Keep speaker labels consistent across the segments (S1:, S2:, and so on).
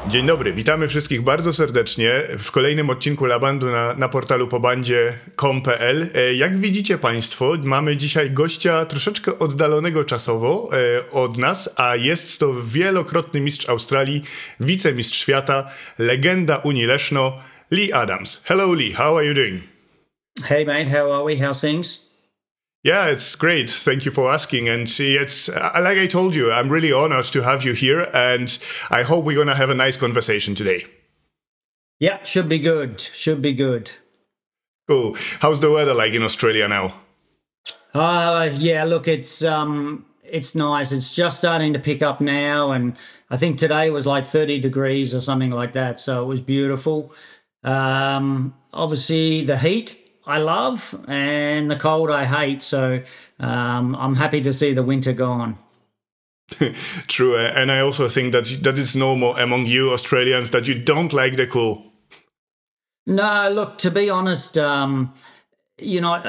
S1: Dzień dobry, witamy wszystkich bardzo serdecznie w kolejnym odcinku Labandu na portalu po-bandzie.com.pl. Jak widzicie Państwo, mamy dzisiaj gościa troszeczkę oddalonego czasowo od nas, a jest to wielokrotny mistrz Australii, wicemistrz świata, legenda Unii Leszno, Leigh Adams. Hello Leigh, how are you doing?
S2: Hey mate, how are we? How's things?
S1: Yeah, it's great. Thank you for asking. And it's like I told you, I'm really honored to have you here, and I hope we're going to have a nice conversation today.
S2: Yeah, should be good. Should be good.
S1: Cool. How's the weather like in Australia now?
S2: Yeah, look, it's nice. It's just starting to pick up now, and I think today was like 30 degrees or something like that, so it was beautiful. Obviously the heat I love, and the cold I hate. So I'm happy to see the winter gone.
S1: True, and I also think that it's normal among you Australians that you don't like the cold.
S2: No, look, to be honest, you know,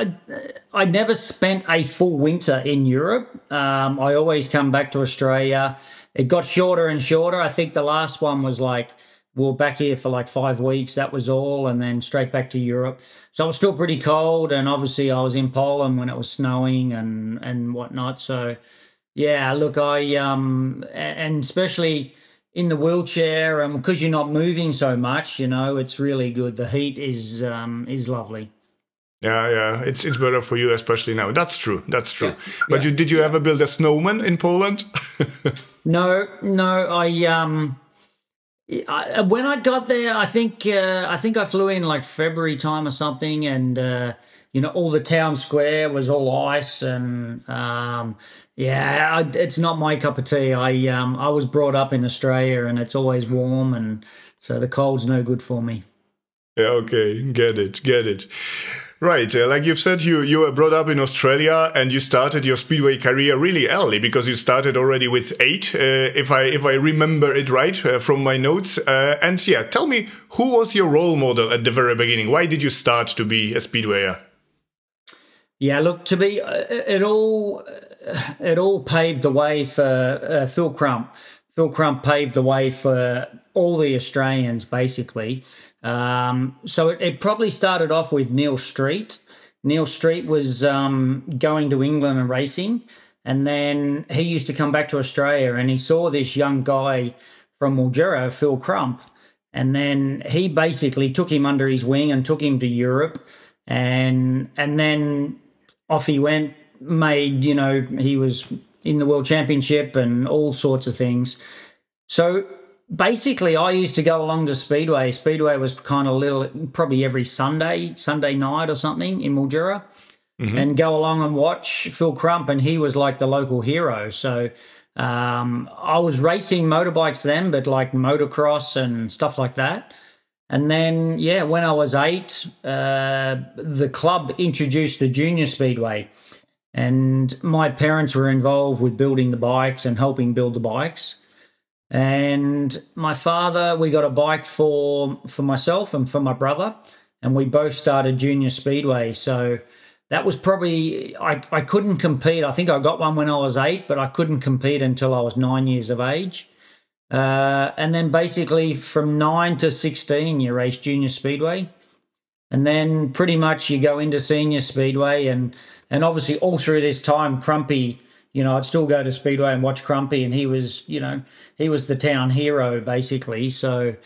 S2: I never spent a full winter in Europe. I always come back to Australia. It got shorter and shorter. I think the last one was like, we were back here for like 5 weeks, that was all, and then straight back to Europe. So it was still pretty cold, and obviously I was in Poland when it was snowing and whatnot. So yeah, look, and especially in the wheelchair, and because you're not moving so much, you know, it's really good. The heat is lovely.
S1: Yeah, it's better for you, especially now. That's true. Yeah. But
S2: yeah.
S1: Did you ever build a snowman in Poland?
S2: No, when I got there, I think I flew in like February time or something, and you know, all the town square was all ice, and yeah, it's not my cup of tea. I was brought up in Australia, and it's always warm, and so the cold's no good for me.
S1: Yeah, okay, get it. Right, like you've said, you were brought up in Australia, and you started your speedway career really early, because you started already with 8, if I remember it right from my notes. And yeah, tell me, who was your role model at the very beginning? Why did you start to be a speedwayer?
S2: Yeah, look, to be it all paved the way for Phil Crump. Phil Crump paved the way for all the Australians, basically. So it probably started off with Neil Street. Neil Street was going to England and racing, and then he used to come back to Australia, and he saw this young guy from Mildura, Phil Crump, and then he basically took him under his wing and took him to Europe, and then off he went, made, you know, he was in the World Championship and all sorts of things. So basically, I used to go along to Speedway. Speedway was kind of little, probably every Sunday night or something in Mildura, and go along and watch Phil Crump, and he was like the local hero. So I was racing motorbikes then, but like motocross and stuff like that. And then, yeah, when I was 8, the club introduced the junior Speedway, and my parents were involved with building the bikes and helping build the bikes. And my father, we got a bike for myself and for my brother, and we both started junior speedway. So that was probably, I couldn't compete. I think I got one when I was 8, but I couldn't compete until I was 9 years of age. And then basically from 9 to 16, you race junior speedway, and then pretty much you go into senior speedway, and obviously all through this time, Crumpy, you know, I'd still go to Speedway and watch Crumpy, and he was, you know, he was the town hero, basically. So,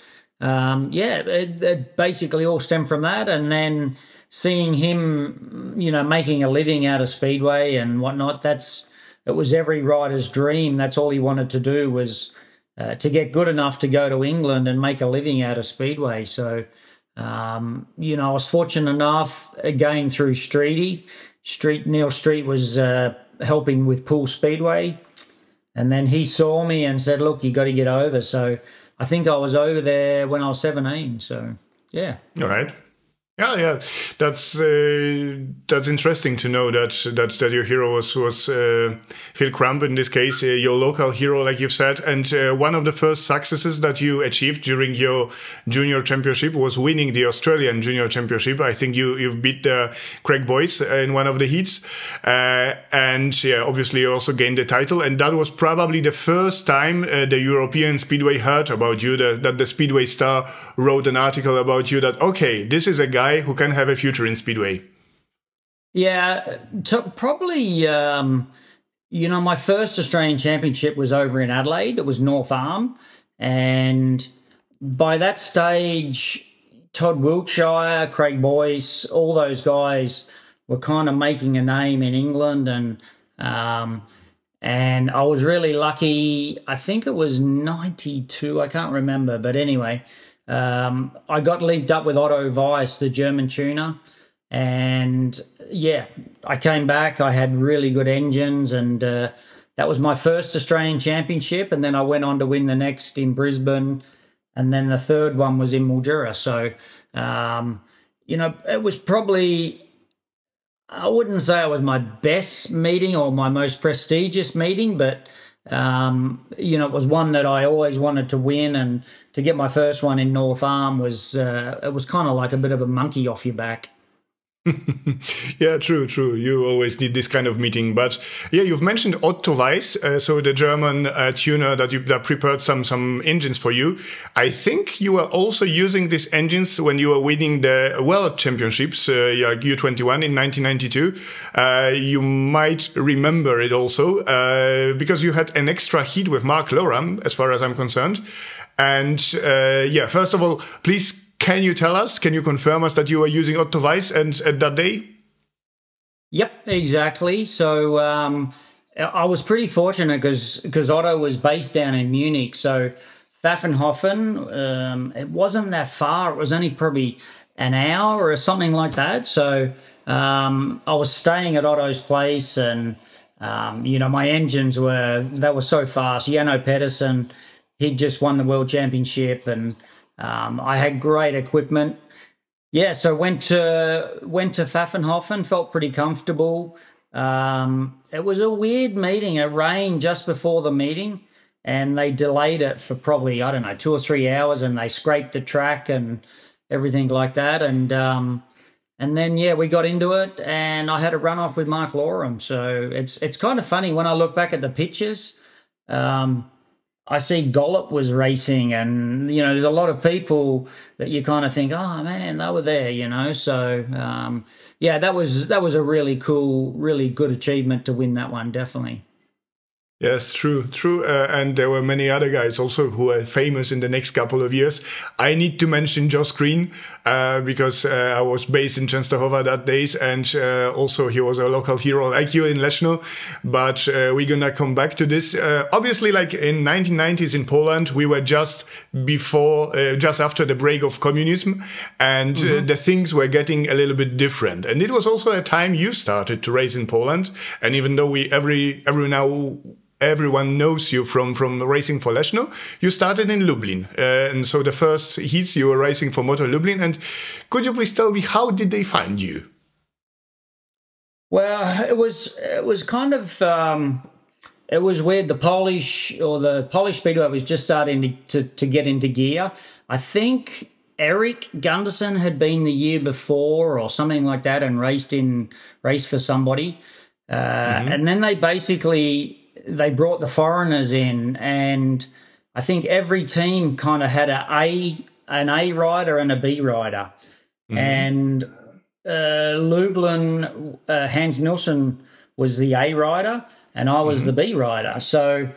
S2: yeah, it basically all stemmed from that. And then seeing him, you know, making a living out of Speedway and whatnot, it was every rider's dream. That's all he wanted to do, was to get good enough to go to England and make a living out of Speedway. So, you know, I was fortunate enough, again, through Neil Street was helping with Pool Speedway, and then he saw me and said, look, you got to get over. So I think I was over there when I was 17. So yeah.
S1: All right. Yeah, yeah, that's interesting to know that your hero was Phil Crump in this case, your local hero, like you've said, and one of the first successes that you achieved during your junior championship was winning the Australian Junior Championship. I think you've beat the Craig boys in one of the heats, and yeah, obviously you also gained the title, and that was probably the first time the European Speedway heard about you. That the Speedway Star wrote an article about you. That okay, this is a guy who can have a future in Speedway.
S2: Yeah, probably, you know, my first Australian Championship was over in Adelaide. It was North Arm. And by that stage, Todd Wiltshire, Craig Boyce, all those guys were kind of making a name in England. And I was really lucky. I think it was 92. I can't remember. But anyway, I got linked up with Otto Weiss, the German tuner, and yeah, I came back. I had really good engines, and that was my first Australian Championship. And then I went on to win the next in Brisbane, and then the third one was in Mildura. So, you know, it was probably, I wouldn't say it was my best meeting or my most prestigious meeting, but you know, it was one that I always wanted to win, and to get my first one in North Arm was it was kind of like a bit of a monkey off your back.
S1: Yeah, true. You always need this kind of meeting. But yeah, you've mentioned Otto Weiss, so the German tuner that prepared some engines for you. I think you were also using these engines when you were winning the World Championships, U21 in 1992. You might remember it also because you had an extra heat with Mark Loram, as far as I'm concerned. And yeah, first of all, please, can you tell us, can you confirm us that you were using Otto Weiss and at that day?
S2: Yep, exactly. So I was pretty fortunate because Otto was based down in Munich. So Pfaffenhofen, it wasn't that far. It was only probably an hour or something like that. So I was staying at Otto's place, and you know, my engines were so fast. Jano Pedersen, he'd just won the World Championship, and I had great equipment. Yeah, so went to Pfaffenhofen, felt pretty comfortable. It was a weird meeting. It rained just before the meeting, and they delayed it for probably, I don't know, 2 or 3 hours, and they scraped the track and everything like that. And then, yeah, we got into it, and I had a run off with Mark Loram. So it's kind of funny when I look back at the pictures. I see Gollop was racing, and, you know, there's a lot of people that you kind of think, oh, man, they were there, you know. So, yeah, that was a really cool, really good achievement to win that one, definitely.
S1: Yes, true. And there were many other guys also who were famous in the next couple of years. I need to mention Josh Green because I was based in Częstochowa that days, and also he was a local hero like you in Leszno. But we're gonna come back to this. Obviously, like in 1990s in Poland, we were just after the break of communism, and the things were getting a little bit different. And it was also a time you started to race in Poland. And even though everyone knows you from racing for Leszno, you started in Lublin. And so the first heats you were racing for Motor Lublin. And could you please tell me, how did they find you?
S2: Well, it was kind of, it was weird. The Polish Speedway was just starting to get into gear. I think Eric Gunderson had been the year before or something like that and raced for somebody. And then they brought the foreigners in, and I think every team kind of had an A rider and a B rider. And Lublin, Hans Nilsson was the A rider, and I was the B rider. So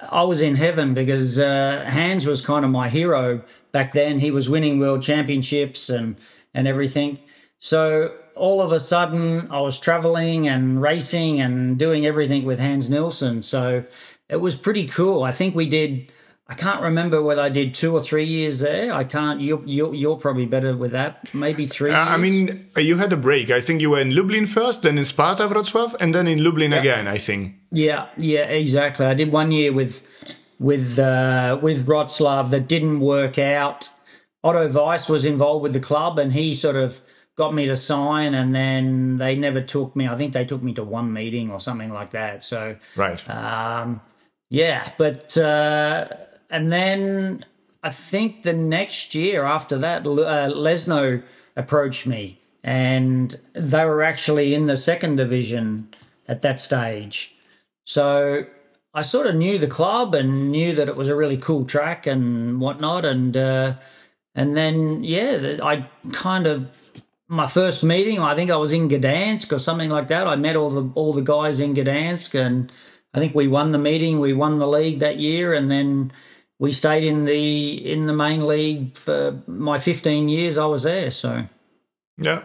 S2: I was in heaven because Hans was kind of my hero back then. He was winning world championships and everything. So all of a sudden I was traveling and racing and doing everything with Hans Nilsson. So it was pretty cool. I think I can't remember whether I did 2 or 3 years there. I can't, you're probably better with that. Maybe 3 years.
S1: I mean, you had a break. I think you were in Lublin first, then in Sparta Wrocław, and then in Lublin again, I think. Yeah,
S2: exactly. I did 1 year with Wrocław that didn't work out. Otto Weiss was involved with the club, and he sort of got me to sign, and then they never took me. I think they took me to one meeting or something like that. So
S1: Right.
S2: yeah, but and then I think the next year after that, Leszno approached me, and they were actually in the second division at that stage. So I sort of knew the club and knew that it was a really cool track and whatnot, and then yeah, I kind of, my first meeting, I think I was in Gdansk or something like that. I met all the guys in Gdansk, and I think we won the meeting. We won the league that year, and then we stayed in the main league for my 15 years I was there. So.
S1: Yeah.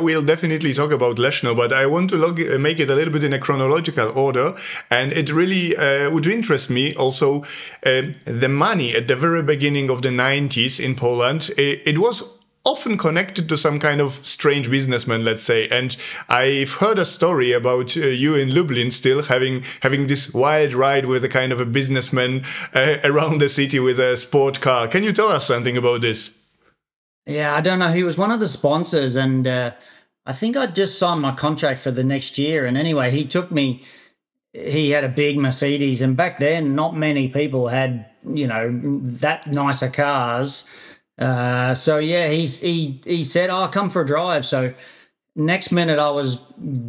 S1: We'll definitely talk about Leszno, but I want to make it a little bit in a chronological order, and it really would interest me also the money at the very beginning of the 90s in Poland. It was often connected to some kind of strange businessman, let's say, and I've heard a story about you in Lublin still having this wild ride with a kind of a businessman around the city with a sport car. Can you tell us something about this?
S2: Yeah, I don't know. He was one of the sponsors, and I think I just signed my contract for the next year. And anyway, he took me. He had a big Mercedes, and back then, not many people had, that nicer cars. So yeah, he said, "Oh, come for a drive." So next minute, I was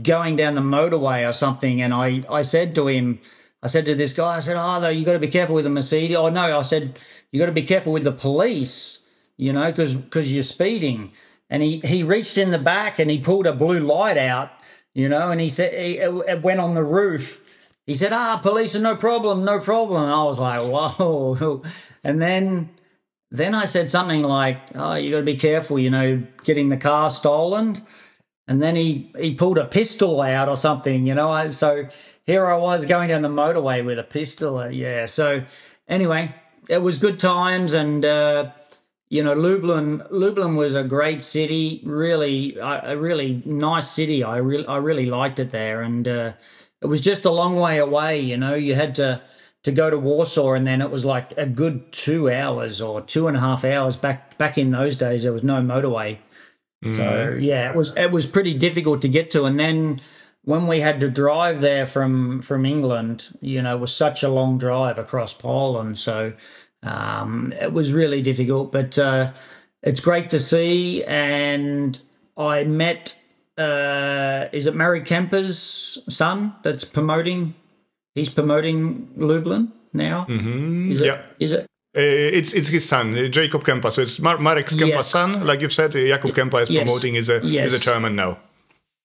S2: going down the motorway or something, and I said to him, I said to this guy, I said, "Oh, though, you got to be careful with the Mercedes." Oh no, I said, "You got to be careful with the police." Because you're speeding. And he reached in the back and he pulled a blue light out, and he said, it went on the roof. He said, police are no problem, no problem. And I was like, whoa. And then I said something like, oh, you got to be careful, getting the car stolen. And then he pulled a pistol out or something, So here I was going down the motorway with a pistol. Yeah. So anyway, it was good times, and, Lublin was a great city, really, a really nice city. I really liked it there, and it was just a long way away. You had to go to Warsaw, and then it was like a good 2 hours or 2.5 hours. Back in those days, there was no motorway, so yeah, it was pretty difficult to get to. And then when we had to drive there from England, it was such a long drive across Poland, so. It was really difficult, but it's great to see. And I met, is it Mary Kemper's son that's promoting? He's promoting Lublin now. Is it?
S1: It's his son, Jacob Kempa. So it's Marek Kempa's son, like you've said. Jakub Kempa is promoting is a chairman now.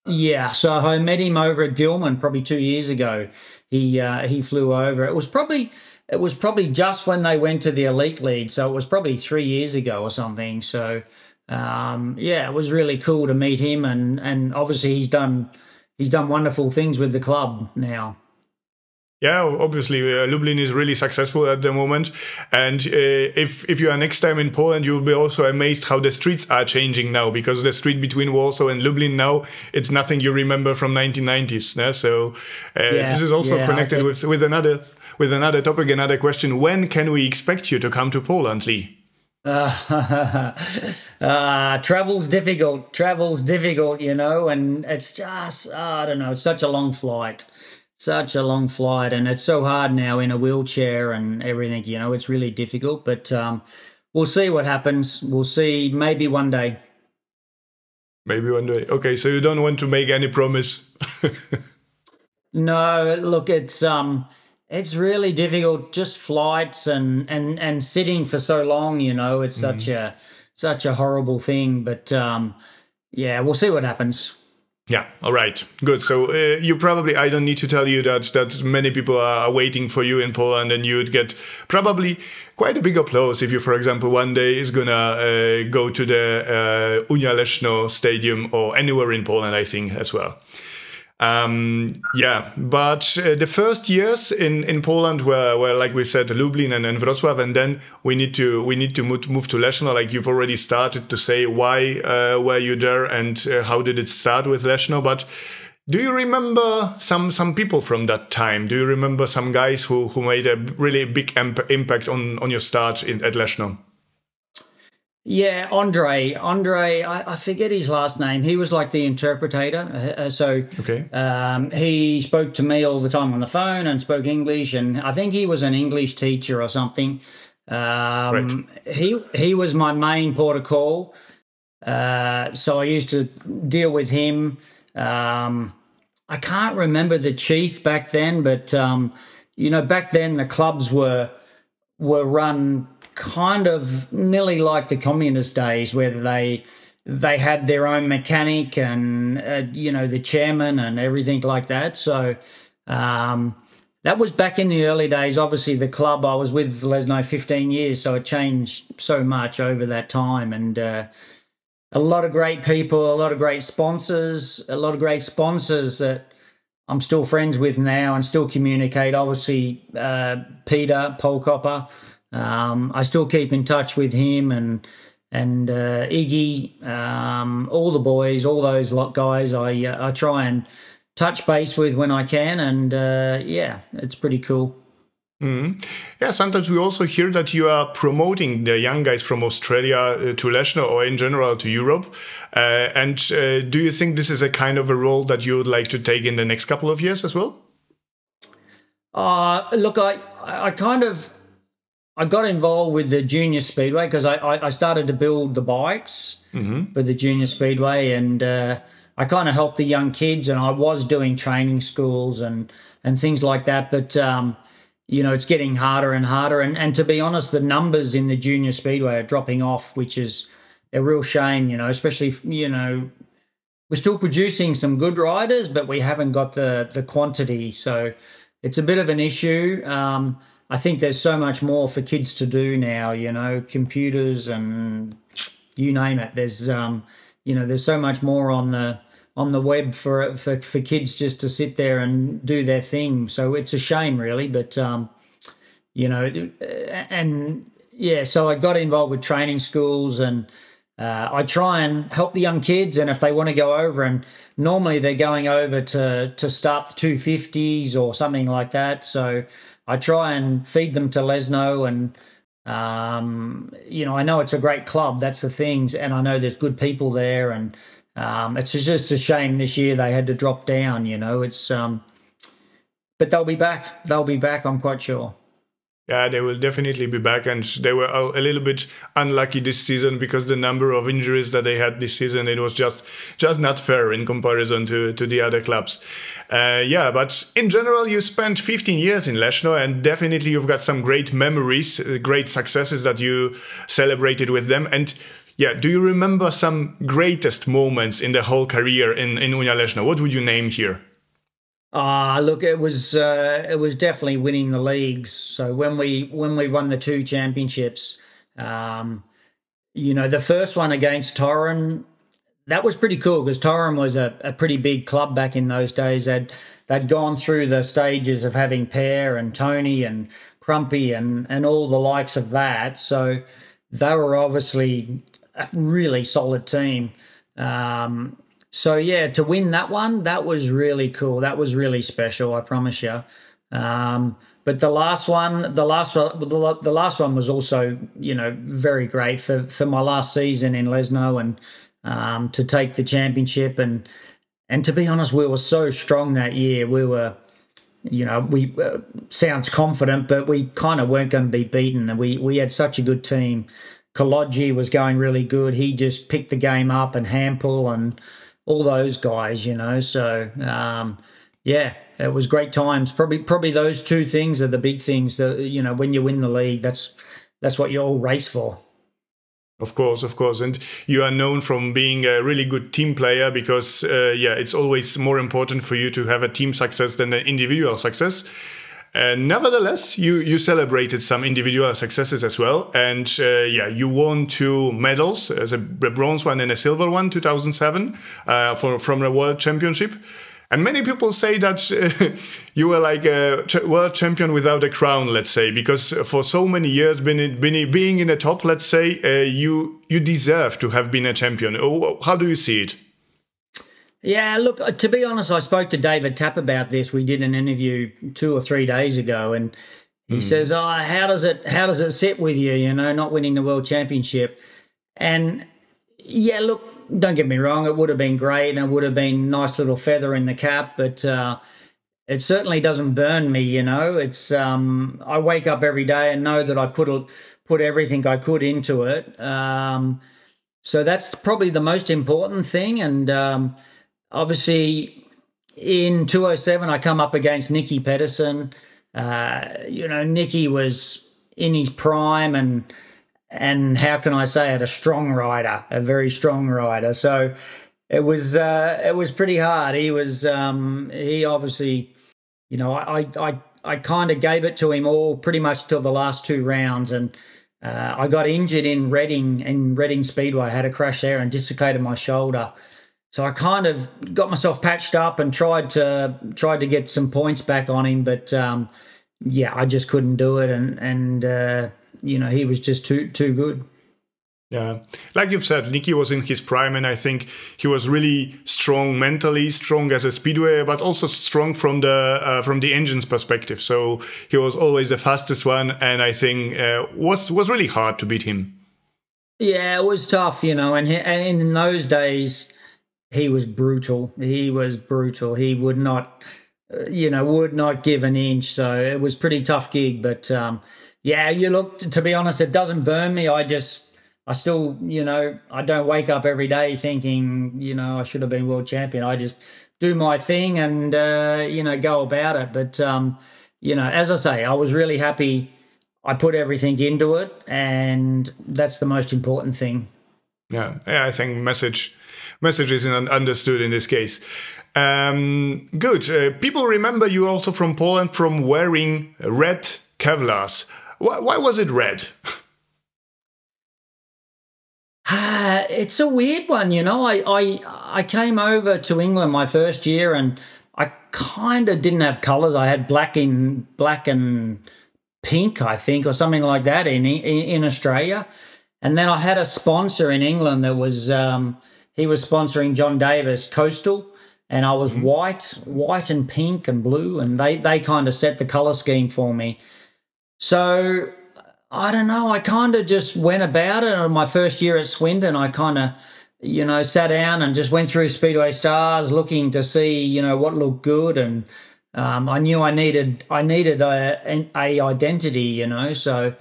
S2: Yeah, so I met him over at Gilman probably 2 years ago. He flew over. It was probably just when they went to the Elite League, so it was probably 3 years ago or something. So yeah, it was really cool to meet him, and obviously he's done wonderful things with the club now.
S1: Yeah, obviously Lublin is really successful at the moment, and if you are next time in Poland, you will be also amazed how the streets are changing now, because the street between Warsaw and Lublin now, it's nothing you remember from 1990s. So this is also connected with another topic, another question. When can we expect you to come to Poland, Leigh?
S2: Travel's difficult, and it's just, I don't know, it's such a long flight. And it's so hard now in a wheelchair and everything, it's really difficult, but we'll see what happens. We'll see, maybe one day.
S1: Okay, so you don't want to make any promise?
S2: No, look, it's really difficult, just flights and sitting for so long, it's such a horrible thing, but yeah, we'll see what happens.
S1: Yeah, all right, good. So you probably, I don't need to tell you that many people are waiting for you in Poland, and you'd get probably quite a big applause if you, for example, one day is gonna go to the Unia Leszno stadium or anywhere in Poland, I think, as well. Yeah, but the first years in Poland were like we said, Lublin and Wrocław, and then we need to move to Leszno. Like you've already started to say why were you there and how did it start with Leszno. But do you remember some people from that time? Do you remember some guys who made a really big impact on your start at Leszno?
S2: Yeah, Andre, I forget his last name. He was like the interpreter. He spoke to me all the time on the phone and spoke English, and I think he was an English teacher or something.
S1: Right.
S2: He was my main port of call. So I used to deal with him. I can't remember the chief back then, but back then the clubs were run kind of nearly like the communist days, where they had their own mechanic and the chairman and everything like that. So that was back in the early days. Obviously, the club, I was with Leszno 15 years, so it changed so much over that time, and a lot of great people, a lot of great sponsors that I'm still friends with now and still communicate. Obviously, Peter Polkopper, I still keep in touch with him, and Iggy, all the boys, all those guys. I try and touch base with when I can, and it's pretty cool.
S1: Mm-hmm. Yeah, sometimes we also hear that you are promoting the young guys from Australia to Leszno, or in general to Europe. Do you think this is a kind of a role that you would like to take in the next couple of years as well?
S2: Look, I got involved with the junior speedway because I started to build the bikes for the junior speedway, and I kind of helped the young kids, and I was doing training schools and things like that. But it's getting harder and harder, and to be honest, the numbers in the junior speedway are dropping off, which is a real shame. Especially we're still producing some good riders, but we haven't got the quantity, so it's a bit of an issue. I think there's so much more for kids to do now, computers and you name it. There's there's so much more on the web for kids just to sit there and do their thing. So it's a shame, really, but so I got involved with training schools, and I try and help the young kids, and if they want to go over, and normally they're going over to start the 250s or something like that, so I try and feed them to Leszno, and I know it's a great club, that's the things, and I know there's good people there, and it's just a shame this year they had to drop down. It's but they'll be back, I'm quite sure.
S1: Yeah, they will definitely be back, and they were a little bit unlucky this season because the number of injuries that they had this season, it was just not fair in comparison to the other clubs. But in general, you spent 15 years in Leszno, and definitely you've got some great memories, great successes that you celebrated with them. And yeah, do you remember some greatest moments in the whole career in Unia Leszno? What would you name here?
S2: Look, it was definitely winning the leagues. So when we won the 2 championships, the first one against Torren, that was pretty cool because Torren was a pretty big club back in those days. They'd gone through the stages of having Per and Tony and Crumpy and all the likes of that. So they were obviously a really solid team. So yeah, to win that one, that was really cool. That was really special, I promise you. But the last one was also, very great for my last season in Leszno, and to take the championship, and to be honest, we were so strong that year. We were, we sounds confident, but we kind of weren't going to be beaten. And we had such a good team. Kologi was going really good. He just picked the game up, and Hampel and all those guys, So, it was great times. Probably those 2 things are the big things that, when you win the league, that's what you all race for.
S1: Of course. And you are known from being a really good team player because, it's always more important for you to have a team success than an individual success. Nevertheless, you celebrated some individual successes as well. And you won 2 medals, a bronze one and a silver one, 2007, from the World Championship. And many people say that you were like a world champion without a crown, let's say, because for so many years being in the top, let's say, you deserve to have been a champion. How do you see it?
S2: Yeah, look, to be honest, I spoke to David Tapp about this. We did an interview 2 or 3 days ago, and he says, how does it sit with you, not winning the World Championship? And yeah, look, don't get me wrong, it would have been great and it would have been a nice little feather in the cap, but it certainly doesn't burn me, you know. It's I wake up every day and know that I put everything I could into it. So that's probably the most important thing. And obviously in 2007, I come up against Nicky Pedersen. You know, Nicky was in his prime and how can I say it, a strong rider, a very strong rider. So it was pretty hard. He was he obviously, you know, I kind of gave it to him all pretty much till the last 2 rounds, and I got injured in Reading Speedway. I had a crash there and dislocated my shoulder. So I kind of got myself patched up and tried to get some points back on him, but yeah, I just couldn't do it, and you know, he was just too good.
S1: Yeah, like you've said, Nicky was in his prime, and I think he was really strong mentally, strong as a speedway, but also strong from the engine's perspective. So he was always the fastest one, and I think was really hard to beat him.
S2: Yeah, it was tough, you know, and in those days he was brutal. He was brutal. He would not, you know, would not give an inch. So it was pretty tough gig. But yeah, you look, to be honest, it doesn't burn me. I still, you know, I don't wake up every day thinking, you know, I should have been world champion. I just do my thing and, you know, go about it. But, you know, as I say, I was really happy. I put everything into it, and that's the most important thing.
S1: Yeah, I think message is understood in this case. Good. People remember you also from Poland from wearing red Kevlars. Why was it red?
S2: It's a weird one, you know. I came over to England my first year, and I kind of didn't have colours. I had black and pink, I think, or something like that in Australia. And then I had a sponsor in England that was he was sponsoring John Davis Coastal, and I was white and pink and blue, and they kind of set the colour scheme for me. So I don't know, I kind of just went about it. On my first year at Swindon, I kind of, you know, sat down and just went through Speedway Stars looking to see, you know, what looked good. And I knew I needed a identity, you know. So,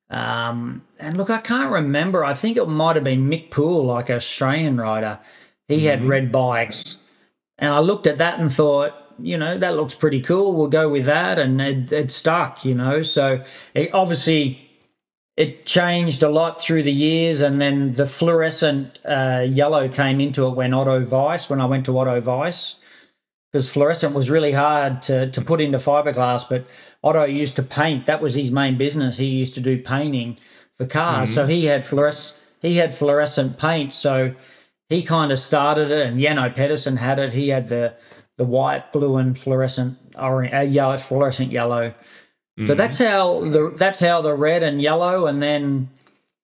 S2: and look, I can't remember. I think it might have been Mick Poole, like an Australian rider. He had red bikes. And I looked at that and thought, you know, that looks pretty cool. We'll go with that. And it stuck, you know. So obviously it changed a lot through the years, and then the fluorescent yellow came into it when I went to Otto Weiss, because fluorescent was really hard to put into fiberglass, but Otto used to paint. That was his main business. He used to do painting for cars. So he had fluorescent paint. So he kind of started it, and Janno Pedersen had it. He had the white, blue, and fluorescent yellow. So that's how the red and yellow, and then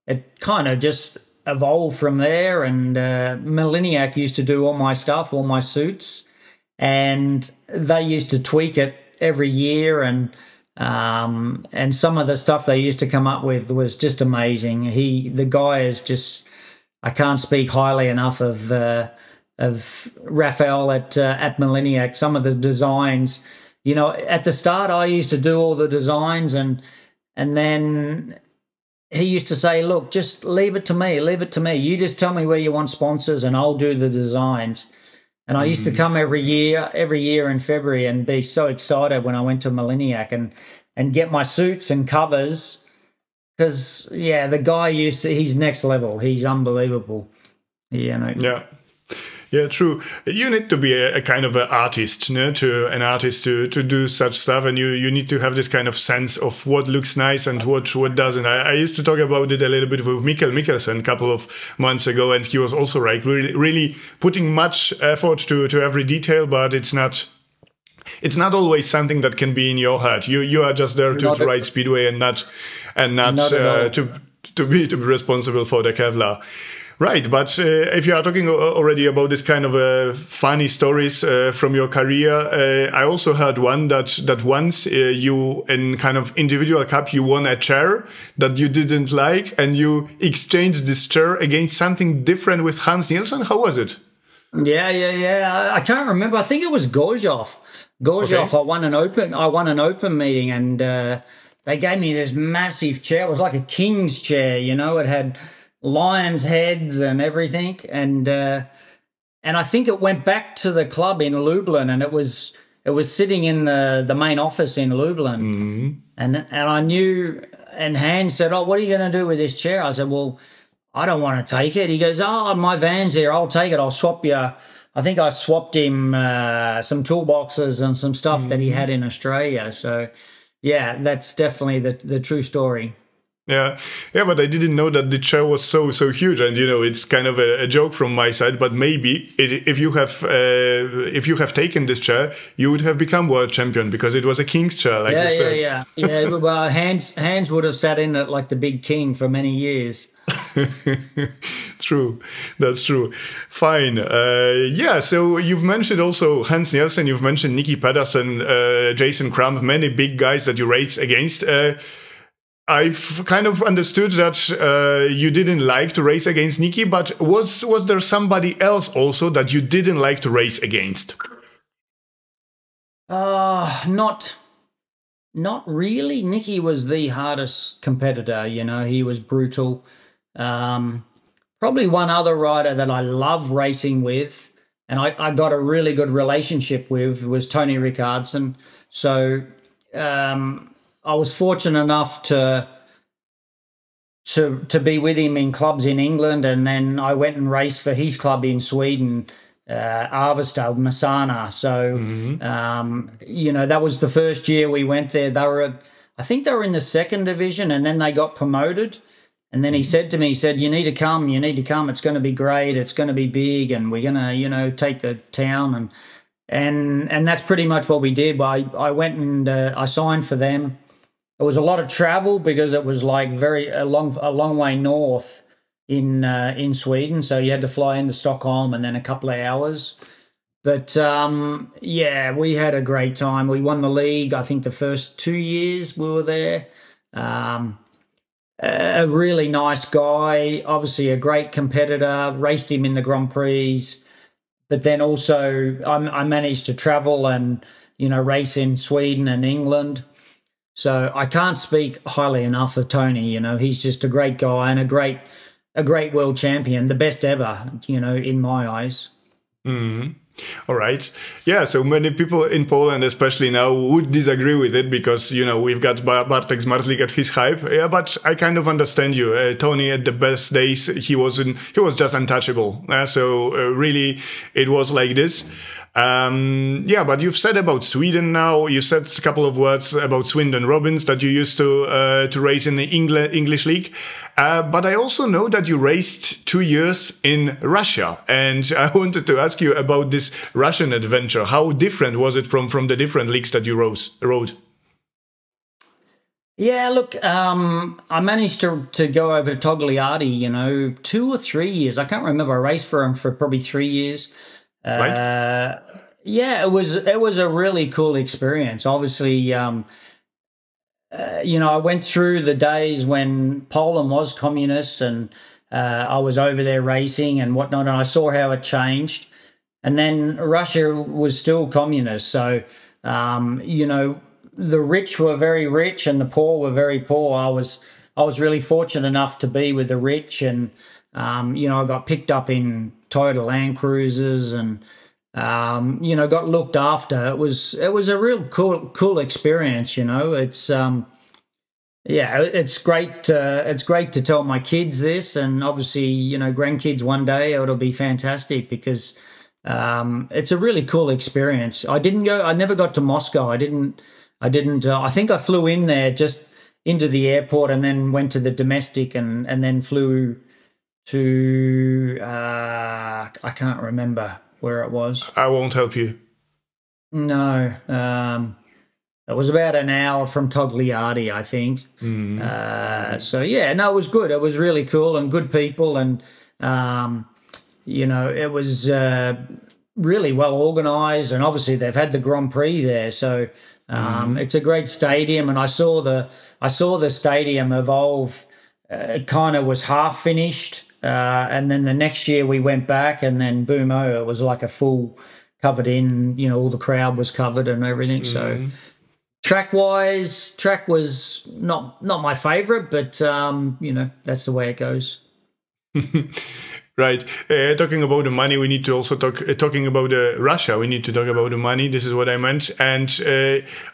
S2: it kind of just evolved from there. And Miliniak used to do all my stuff, all my suits, and they used to tweak it every year. And some of the stuff they used to come up with was just amazing. The guy is just, I can't speak highly enough of Raphael at Miliniak. Some of the designs. You know, at the start, I used to do all the designs, and then he used to say, look, just leave it to me, leave it to me. You just tell me where you want sponsors, and I'll do the designs. And I used to come every year in February and be so excited when I went to Miliniak and get my suits and covers, because, yeah, the guy he's next level. He's unbelievable. You know.
S1: Yeah. Yeah, true. You need to be a kind of an artist, no? To do such stuff, and you need to have this kind of sense of what looks nice and what doesn't. I used to talk about it a little bit with Mikkel Mikkelsen a couple of months ago, and he was also like really putting much effort to every detail, but it's not always something that can be in your head. You are just there to ride speedway and not to be responsible for the Kevlar. Right, but if you are talking already about this kind of funny stories from your career, I also heard one that once you, in kind of individual cup, you won a chair that you didn't like, and you exchanged this chair against something different with Hans Nielsen. How was it?
S2: Yeah. I can't remember. I think it was Gorzow.
S1: Okay.
S2: I won an open meeting, and they gave me this massive chair. It was like a king's chair, you know. It had lions' heads and everything, and I think it went back to the club in Lublin, and it was sitting in the main office in Lublin, and I knew. And Hans said, "Oh, what are you going to do with this chair?" I said, "Well, I don't want to take it." He goes, "Oh, my van's there. I'll take it. I'll swap you." I think I swapped him some toolboxes and some stuff that he had in Australia. So, yeah, that's definitely the true story.
S1: Yeah, but I didn't know that the chair was so huge, and you know, it's kind of a joke from my side. But maybe if you have taken this chair, you would have become world champion because it was a king's chair, like you said.
S2: Yeah. Well, Hans would have sat in it like the big king for many years.
S1: True, that's true. Fine. Yeah, so you've mentioned also Hans Nielsen, you've mentioned Nicky Pedersen, Jason Crump, many big guys that you raced against. I've kind of understood that you didn't like to race against Nicky, but was there somebody else also that you didn't like to race against?
S2: Not really. Nicky was the hardest competitor, you know. He was brutal. Probably one other rider that I love racing with, and I got a really good relationship with, was Tony Rickardson. So I was fortunate enough to be with him in clubs in England, and then I went and raced for his club in Sweden, Avesta, Masana. So you know, that was the first year we went there. I think they were in the second division, and then they got promoted. And then he said to me, he said, you need to come. It's going to be great. It's going to be big, and we're going to, you know, take the town. And that's pretty much what we did. I went and I signed for them. It was a lot of travel because it was like a long way north in Sweden. So you had to fly into Stockholm and then a couple of hours. But yeah, we had a great time. We won the league, I think, the first 2 years we were there. A really nice guy, obviously a great competitor, raced him in the Grand Prix. But then also I managed to travel and, you know, race in Sweden and England. So I can't speak highly enough of Tony. You know, he's just a great guy and a great world champion, the best ever, you know, in my eyes.
S1: All right. Yeah, so many people in Poland, especially now, would disagree with it because, you know, we've got Bartek Zmarzlik at his hype. Yeah, but I kind of understand you. Tony, at the best days, he was just untouchable. So really, it was like this. Yeah, but you've said about Sweden now. You said a couple of words about Swindon Robbins that you used to race in the English league. But I also know that you raced 2 years in Russia, and I wanted to ask you about this Russian adventure. How different was it from the different leagues that you rode?
S2: Yeah, look, I managed to go over to Togliatti, you know, 2 or 3 years. I can't remember. I raced for him for probably 3 years.
S1: Right.
S2: Yeah, it was a really cool experience. Obviously, you know, I went through the days when Poland was communist, and I was over there racing and whatnot, and I saw how it changed. And then Russia was still communist, so you know, the rich were very rich and the poor were very poor. I was really fortunate enough to be with the rich, and you know, I got picked up in Toyota Land Cruisers and you know, got looked after. It was a real cool experience. You know, it's yeah, it's great to tell my kids this, and obviously, you know, grandkids one day. It'll be fantastic because it's a really cool experience. I never got to Moscow. I didn't. I think I flew in there, just into the airport, and then went to the domestic, and then flew to I can't remember where it was.
S1: I won't help you.
S2: No, it was about an hour from Togliatti, I think. So yeah, no, it was good. It was really cool and good people, and You know, it was really well organised, and obviously they've had the Grand Prix there, so it's a great stadium. And I saw the stadium evolve. It kind of was half finished, and then the next year we went back, and then boom, oh, it was like a full covered in. You know, all the crowd was covered and everything. So track was not my favourite, but you know, that's the way it goes.
S1: Right. Talking about the money, we need to also talking about Russia. We need to talk about the money. This is what I meant. And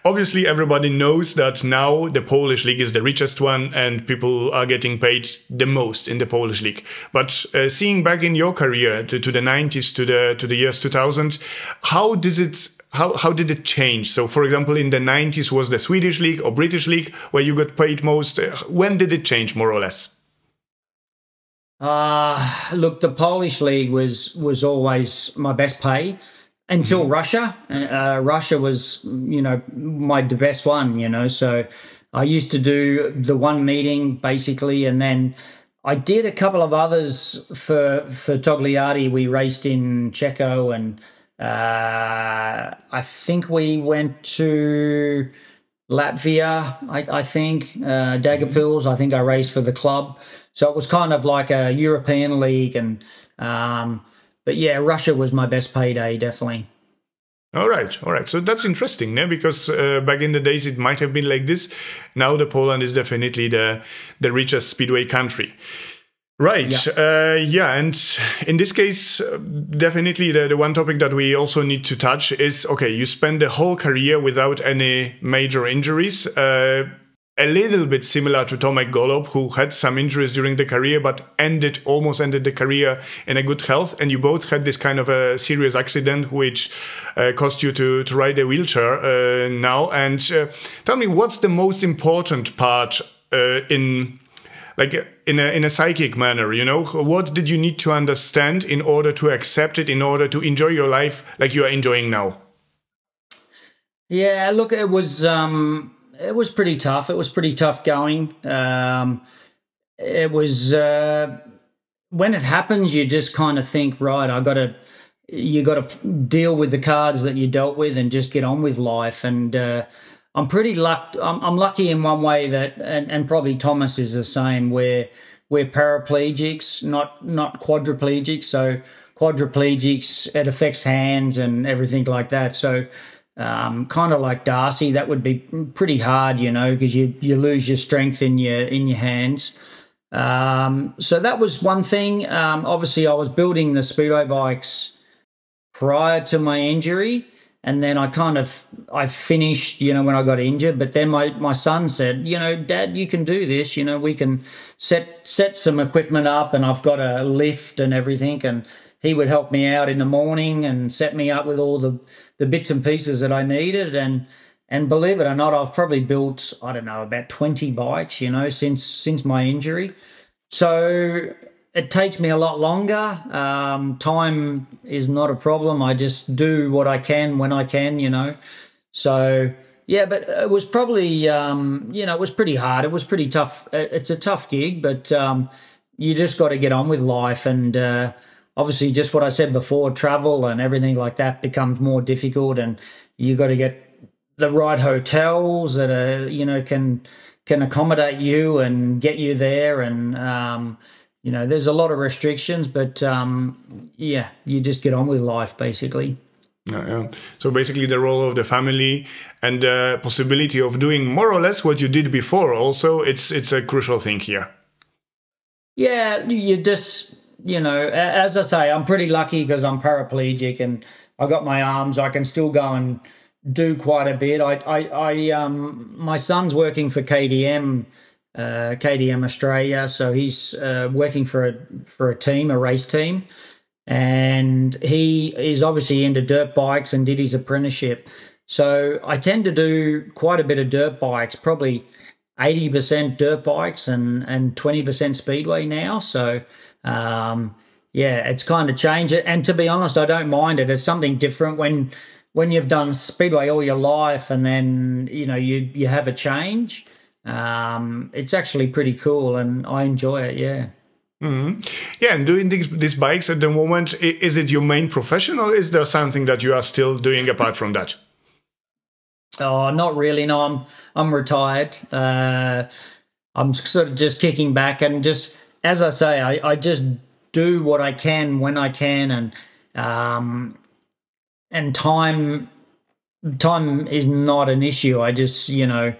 S1: obviously everybody knows that now the Polish league is the richest one and people are getting paid the most in the Polish league. But seeing back in your career to the 90s, to the years 2000, how did it change? So, for example, in the 90s was the Swedish league or British league where you got paid most. When did it change, more or less?
S2: Look, the Polish league was always my best pay until Russia. Russia was, you know, the best one, you know. So I used to do the one meeting basically, and then I did a couple of others for Togliatti. We raced in Czechia, and I think we went to Latvia, I think, Daugavpils. I think I raced for the club. So it was kind of like a European league, and but yeah, Russia was my best payday, definitely.
S1: All right. So that's interesting, né? Because back in the days it might have been like this. Now the Poland is definitely the richest speedway country. Right. Yeah. And in this case, definitely the one topic that we also need to touch is, okay, you spend the whole career without any major injuries. A little bit similar to Tomek Golob, who had some injuries during the career, but almost ended the career in a good health. And you both had this kind of a serious accident, which caused you to ride a wheelchair now. And tell me, what's the most important part in a psychic manner? You know, what did you need to understand in order to accept it, in order to enjoy your life like you are enjoying now?
S2: Yeah, look, it was pretty tough. It was pretty tough going. It was when it happens, you just kind of think, right, you got to deal with the cards that you dealt with and just get on with life. And I'm lucky in one way that, and probably Thomas is the same, where we're paraplegics, not quadriplegics. So quadriplegics, it affects hands and everything like that. So kind of like Darcy, that would be pretty hard, you know, because you lose your strength in your hands. So that was one thing. Obviously, I was building the speedway bikes prior to my injury, and then I finished, you know, when I got injured. But then my son said, you know, Dad, you can do this. You know, we can set some equipment up, and I've got a lift and everything, and he would help me out in the morning and set me up with all the bits and pieces that I needed. And believe it or not, I've probably built, I don't know, about 20 bikes, you know, since my injury. So it takes me a lot longer. Time is not a problem. I just do what I can when I can, you know. So yeah, but it was probably, you know, it was pretty hard. It was pretty tough. It's a tough gig, but you just got to get on with life. And obviously, just what I said before, travel and everything like that becomes more difficult, and you got to get the right hotels that are, you know, can accommodate you and get you there. And you know, there's a lot of restrictions, but yeah, you just get on with life basically.
S1: Yeah. So basically, the role of the family and the possibility of doing more or less what you did before, also, it's a crucial thing here.
S2: Yeah, you just, you know, as I say, I'm pretty lucky because I'm paraplegic and I got my arms. I can still go and do quite a bit. My son's working for KDM Australia, so he's working for a team, a race team, and he is obviously into dirt bikes and did his apprenticeship. So I tend to do quite a bit of dirt bikes, probably 80% dirt bikes and 20% speedway now. So yeah, it's kind of changed it. And to be honest, I don't mind it. It's something different when you've done speedway all your life and then, you know, you have a change. It's actually pretty cool and I enjoy it, yeah.
S1: Yeah, and doing these bikes at the moment, is it your main profession, or is there something that you are still doing apart from that?
S2: Oh, not really. No, I'm retired. I'm sort of just kicking back and just, as I say, I just do what I can when I can, and time is not an issue. I just, you know,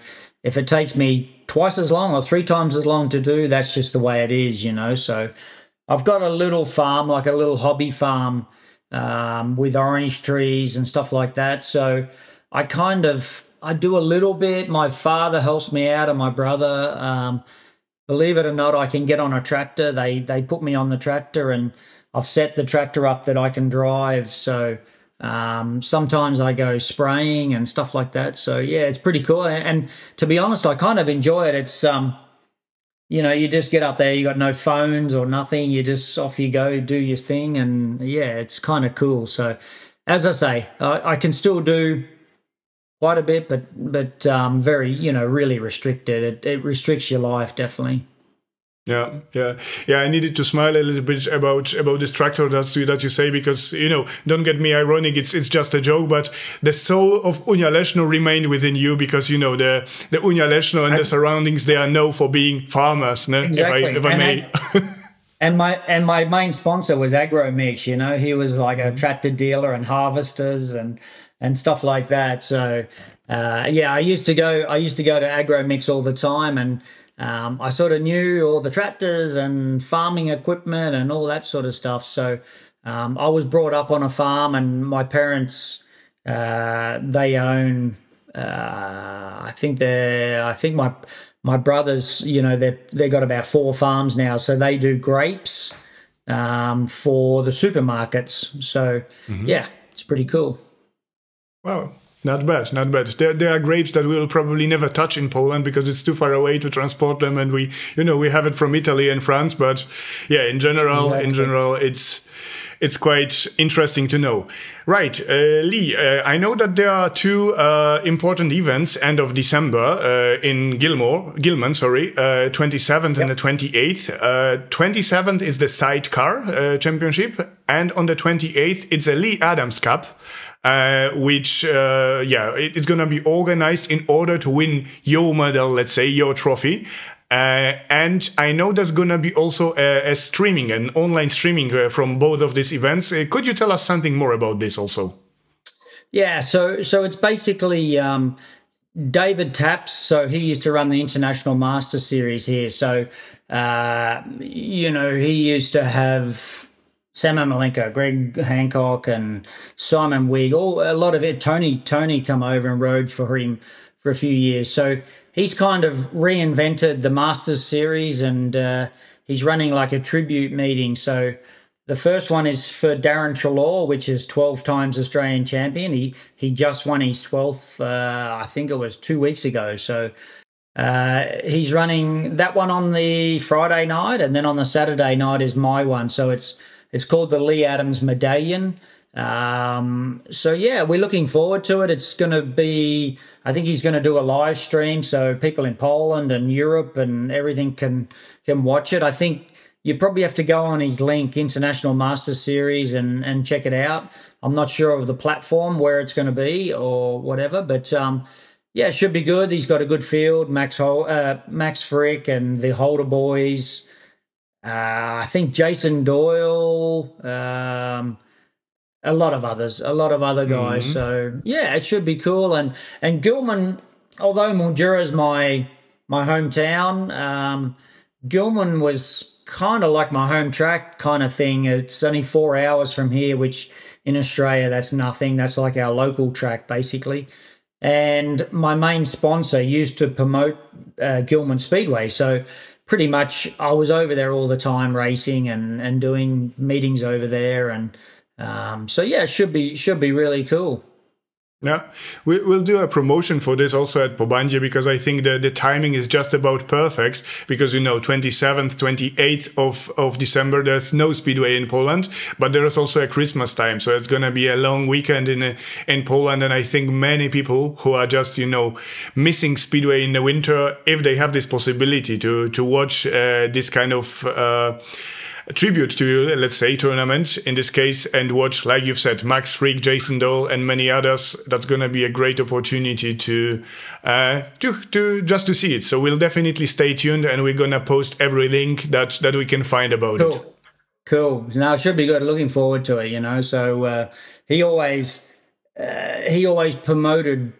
S2: if it takes me twice as long or 3 times as long to do, that's just the way it is, you know. So I've got a little farm, like a little hobby farm, with orange trees and stuff like that. So I do a little bit. My father helps me out and my brother. Believe it or not, I can get on a tractor. They put me on the tractor and I've set the tractor up that I can drive. So sometimes I go spraying and stuff like that. So yeah, it's pretty cool. And to be honest, I kind of enjoy it. It's, you know, you just get up there, you got no phones or nothing. You just off you go, do your thing. And yeah, it's kind of cool. So as I say, I can still do quite a bit, but very, you know, really restricted. It restricts your life, definitely.
S1: Yeah. I needed to smile a little bit about this tractor that you say, because, you know, don't get me ironic, it's just a joke, but the soul of Unia Leszno remained within you, because, you know, the Unia Leszno and the surroundings, they are known for being farmers, ne?
S2: Exactly.
S1: If I may.
S2: And my main sponsor was Agromix, you know. He was like a tractor dealer and harvesters and stuff like that. So yeah, I used to go to Agromix all the time, and I sort of knew all the tractors and farming equipment and all that sort of stuff. So I was brought up on a farm, and my parents, they own, I think my brothers, you know, they got about 4 farms now. So they do grapes for the supermarkets. So yeah, it's pretty cool.
S1: Wow. Not bad. There are grapes that we'll probably never touch in Poland because it's too far away to transport them, and we have it from Italy and France. But yeah, in general, it's quite interesting to know. Right, Leigh, I know that there are 2 important events end of December in Gilman, 27th and the 28th. 27th is the Sidecar Championship, and on the 28th it's a Leigh Adams Cup. Which it's gonna be organized in order to win your medal, let's say, your trophy. And I know there's gonna be also an online streaming from both of these events. Could you tell us something more about this also?
S2: Yeah, so it's basically David Taps. So he used to run the International Master Series here. So you know, he used to have Sam Malenko, Greg Hancock, and Simon Wigg, a lot of it. Tony come over and rode for him for a few years. So he's kind of reinvented the Masters Series, and he's running like a tribute meeting. So the first one is for Darren Trelaw, which is 12 times Australian champion. He just won his 12th, I think it was 2 weeks ago. So he's running that one on the Friday night, and then on the Saturday night is my one. So it's called the Leigh Adams Medallion. So yeah, we're looking forward to it. It's going to be, I think he's going to do a live stream, so people in Poland and Europe and everything can watch it. I think you probably have to go on his link, International Master Series, and check it out. I'm not sure of the platform where it's going to be or whatever, but yeah, it should be good. He's got a good field, Max Frick and the Holder boys. I think Jason Doyle, a lot of other guys. So yeah, it should be cool. And Gilman, although Mildura's my hometown, Gilman was kind of like my home track kind of thing. It's only 4 hours from here, which in Australia that's nothing. That's like our local track basically. And my main sponsor used to promote Gilman Speedway, so pretty much I was over there all the time racing and doing meetings over there, and so yeah, it should be really cool.
S1: Yeah, we'll do a promotion for this also at Po-Bandzie, because I think the timing is just about perfect, because, 27th, 28th of December, there's no speedway in Poland, but there is also a Christmas time. So it's going to be a long weekend in Poland. And I think many people who are just, missing speedway in the winter, if they have this possibility to watch this kind of tribute to, let's say, tournament in this case, and watch, like you've said, Max Frick, Jason Dole, and many others, that's going to be a great opportunity to just to see it. So we'll definitely stay tuned, and we're going to post every link that we can find about it.
S2: Cool. Now, it should be good. Looking forward to it, So he always promoted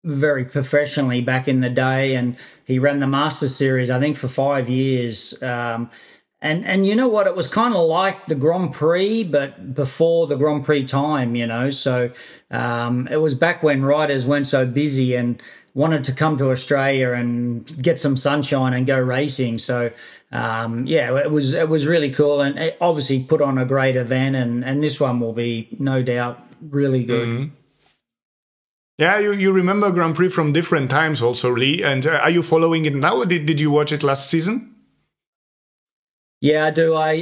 S2: very professionally back in the day, and he ran the Masters Series, I think, for 5 years. And you know what? It was kind of like the Grand Prix, but before the Grand Prix time, So it was back when riders weren't so busy and wanted to come to Australia and get some sunshine and go racing. So, it was really cool, and it obviously put on a great event, and this one will be, no doubt, really good.
S1: Mm-hmm. Yeah, you remember Grand Prix from different times also, Leigh, and are you following it now, or did you watch it last season?
S2: Yeah, I do. I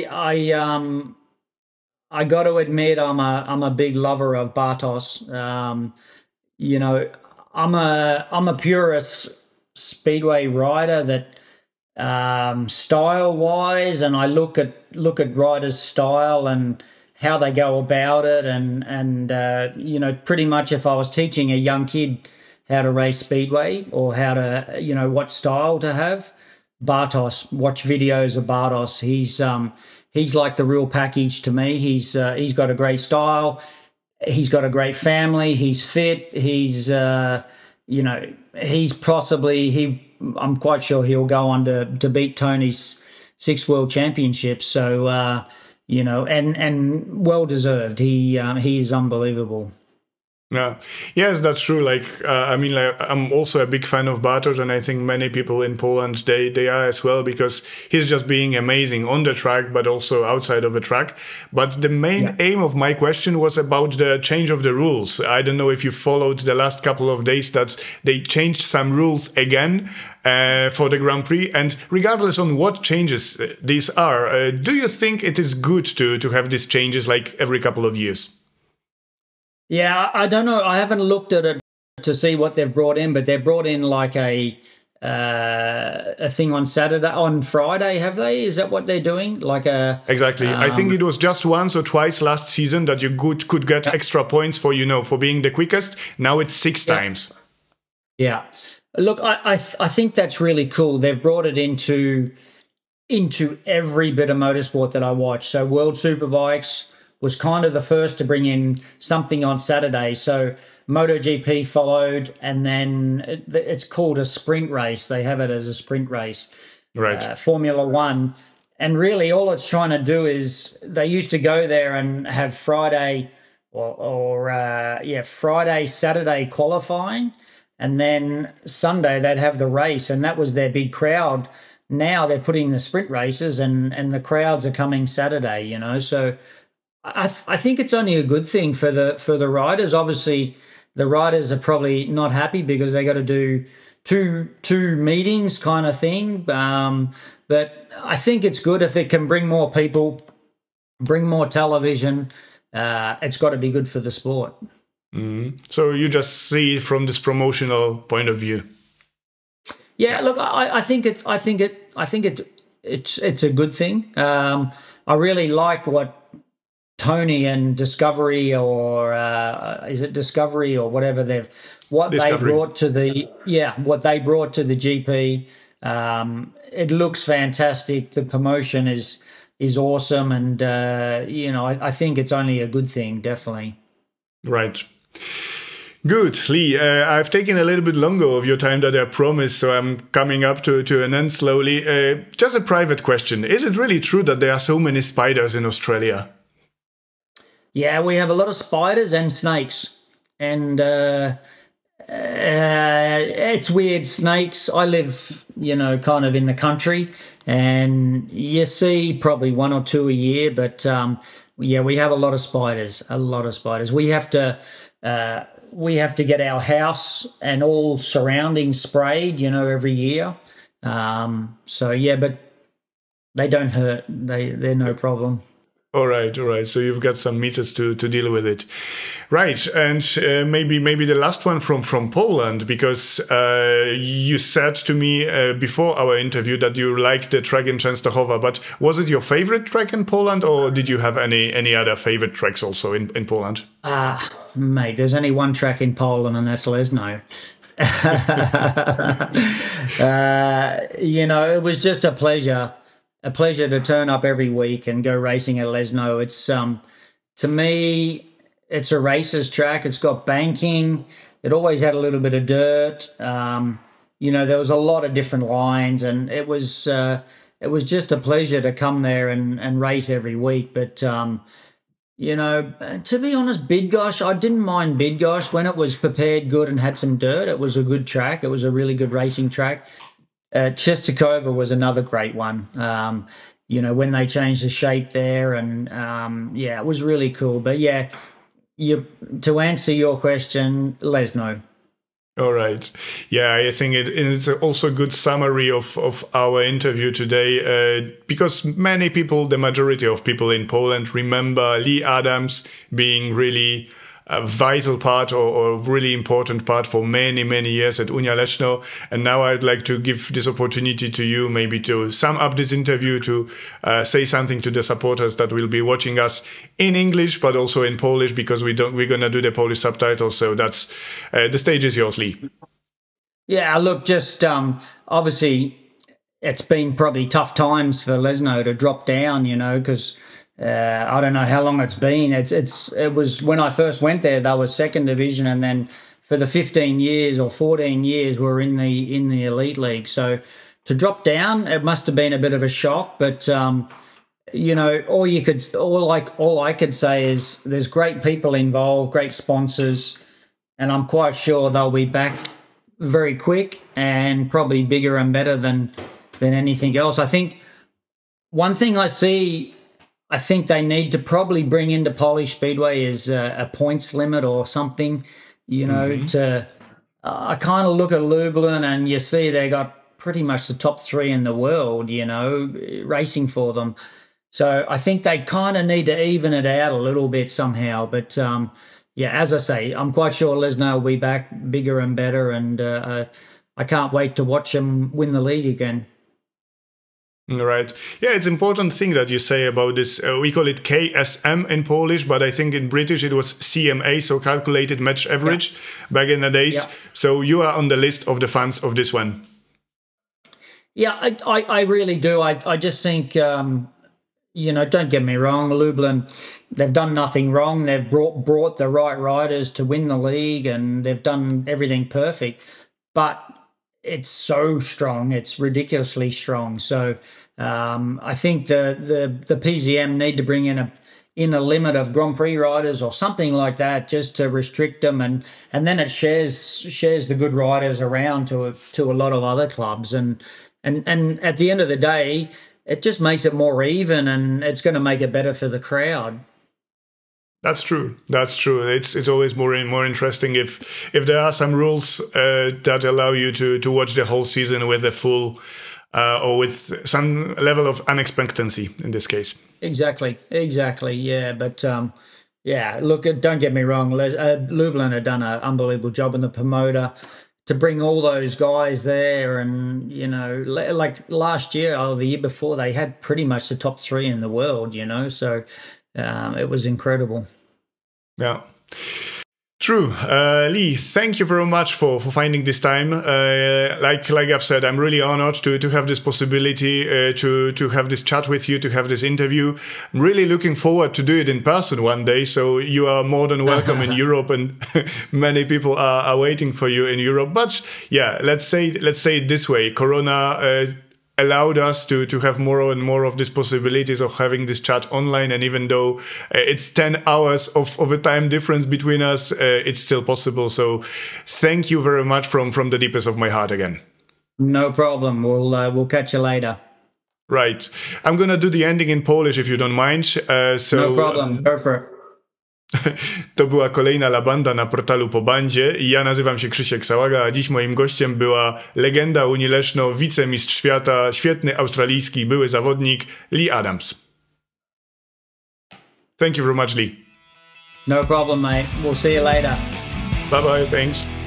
S2: got to admit, I'm a big lover of Bartos. I'm a purist speedway rider that style wise, and I look at riders' style and how they go about it, and pretty much if I was teaching a young kid how to race speedway or how to what style to have, Bartos, watch videos of Bartos. He's like the real package to me. He's got a great style. He's got a great family. He's fit. He's I'm quite sure he'll go on to beat Tony's 6 world championships. So and well deserved. He is unbelievable.
S1: Yeah, yes, that's true. I'm also a big fan of Bartosz, and I think many people in Poland, they are as well, because he's just being amazing on the track, but also outside of the track. But the main aim of my question was about the change of the rules. I don't know if you followed the last couple of days that they changed some rules again for the Grand Prix, and regardless on what changes these are, do you think it is good to have these changes like every couple of years?
S2: Yeah, I don't know. I haven't looked at it to see what they've brought in, but they've brought in like a thing on Friday, have they? Is that what they're doing?
S1: Exactly. I think it was just once or twice last season that you could get extra points for being the quickest. Now it's 6 times.
S2: Yeah. Look, I think that's really cool. They've brought it into every bit of motorsport that I watch. So World Superbikes was kind of the first to bring in something on Saturday. So MotoGP followed, and then it's called a sprint race. They have it as a sprint race.
S1: Right.
S2: Formula One. And really all it's trying to do is, they used to go there and have Friday Friday, Saturday qualifying, and then Sunday they'd have the race, and that was their big crowd. Now they're putting the sprint races, and the crowds are coming Saturday, So I think it's only a good thing for the riders. Obviously, the riders are probably not happy because they got to do two meetings kind of thing. But I think it's good if it can bring more people, bring more television. It's got to be good for the sport.
S1: Mm-hmm. So you just see it from this promotional point of view.
S2: Yeah, look, I think it's a good thing. I really like what Tony and Discovery, or is it Discovery or whatever they brought to the GP. It looks fantastic. The promotion is awesome, and I think it's only a good thing, definitely.
S1: Right. Good, Leigh. I've taken a little bit longer of your time than I promised, so I'm coming up to an end slowly. Just a private question: is it really true that there are so many spiders in Australia?
S2: Yeah, we have a lot of spiders and snakes, and it's weird. Snakes. I live, kind of in the country, and you see probably 1 or 2 a year. But we have a lot of spiders. We have to we have to get our house and all surroundings sprayed, you know, every year. So yeah, but they don't hurt. They're no problem.
S1: All right, all right. So you've got some methods to deal with it, right? And maybe the last one from Poland, because you said to me before our interview that you liked the track in Częstochowa, but was it your favorite track in Poland, or did you have any other favorite tracks also in Poland?
S2: Mate, there's only one track in Poland, and that's Leszno. You know, it was just a pleasure to turn up every week and go racing at Leszno. It's to me, it's a racer's track. It's got banking. It always had a little bit of dirt. You know, there was a lot of different lines, and it was just a pleasure to come there and race every week. But you know, to be honest, Bydgoszcz, I didn't mind Bydgoszcz when it was prepared good and had some dirt. It was a good track. It was a really good racing track. Częstochowa was another great one. You know, when they changed the shape there, and yeah, it was really cool. But yeah, to answer your question, Leszno.
S1: All right. Yeah, I think it's also a good summary of our interview today, because many people, the majority of people in Poland, remember Leigh Adams being really a vital part or really important part for many years at Unia Leszno. And now I'd like to give this opportunity to you, maybe to sum up this interview, to say something to the supporters that will be watching us in English, but also in Polish, because we're gonna do the Polish subtitles. So that's the stage is yours, Leigh.
S2: Yeah, look, just obviously it's been probably tough times for Leszno to drop down, you know, because I don't know how long it's been. It was when I first went there, they were second division, and then for the 15 years or 14 years we're in the elite league. So to drop down, it must have been a bit of a shock. But you know, all I could say is there's great people involved, great sponsors, and I'm quite sure they'll be back very quick and probably bigger and better than anything else. I think one thing I think they need to probably bring into Polish Speedway is a points limit or something, you know, I kind of look at Lublin and you see they got pretty much the top 3 in the world, you know, racing for them. So I think they kind of need to even it out a little bit somehow. But yeah, as I say, I'm quite sure Leszno will be back bigger and better, and I can't wait to watch them win the league again.
S1: Right. Yeah, it's important thing that you say about this. We call it KSM in Polish, but I think in British it was CMA, so calculated match average, back in the days. Yeah. So you are on the list of the fans of this one.
S2: Yeah, I really do. I just think, you know, don't get me wrong, Lublin, they've done nothing wrong. They've brought the right riders to win the league, and they've done everything perfect. But it's so strong. It's ridiculously strong. So I think the PZM need to bring in a limit of Grand Prix riders or something like that, just to restrict them, and then it shares the good riders around to a lot of other clubs, and at the end of the day, it just makes it more even, and it's going to make it better for the crowd.
S1: That's true. That's true. It's always more interesting if there are some rules that allow you to watch the whole season with a full or with some level of unexpectancy in this case. Exactly.
S2: Yeah, but yeah, look, don't get me wrong. Lublin have done an unbelievable job in the promoter to bring all those guys there, and you know, like last year or the year before, they had pretty much the top 3 in the world. You know, so. It was incredible.
S1: Yeah, true. Leigh, thank you very much for finding this time. Like I've said, I'm really honored to have this possibility to have this chat with you, to have this interview. I'm really looking forward to do it in person one day. So you are more than welcome in Europe, and many people are waiting for you in Europe. But yeah, let's say it this way: Corona allowed us to have more and more of these possibilities of having this chat online, and even though it's 10 hours of a time difference between us, it's still possible. So thank you very much from the deepest of my heart again.
S2: No problem. We'll catch you later.
S1: Right. I'm gonna do the ending in Polish if you don't mind.
S2: No problem. Go for it.
S1: To była kolejna labanda na portalu Po-Bandzie i ja nazywam się Krzysiek Sałaga, a dziś moim gościem była legenda Unii Leszno, wicemistrz świata, świetny australijski były zawodnik Leigh Adams. Thank you very much, Leigh.
S2: No problem, mate. We'll see you later.
S1: Bye bye, thanks.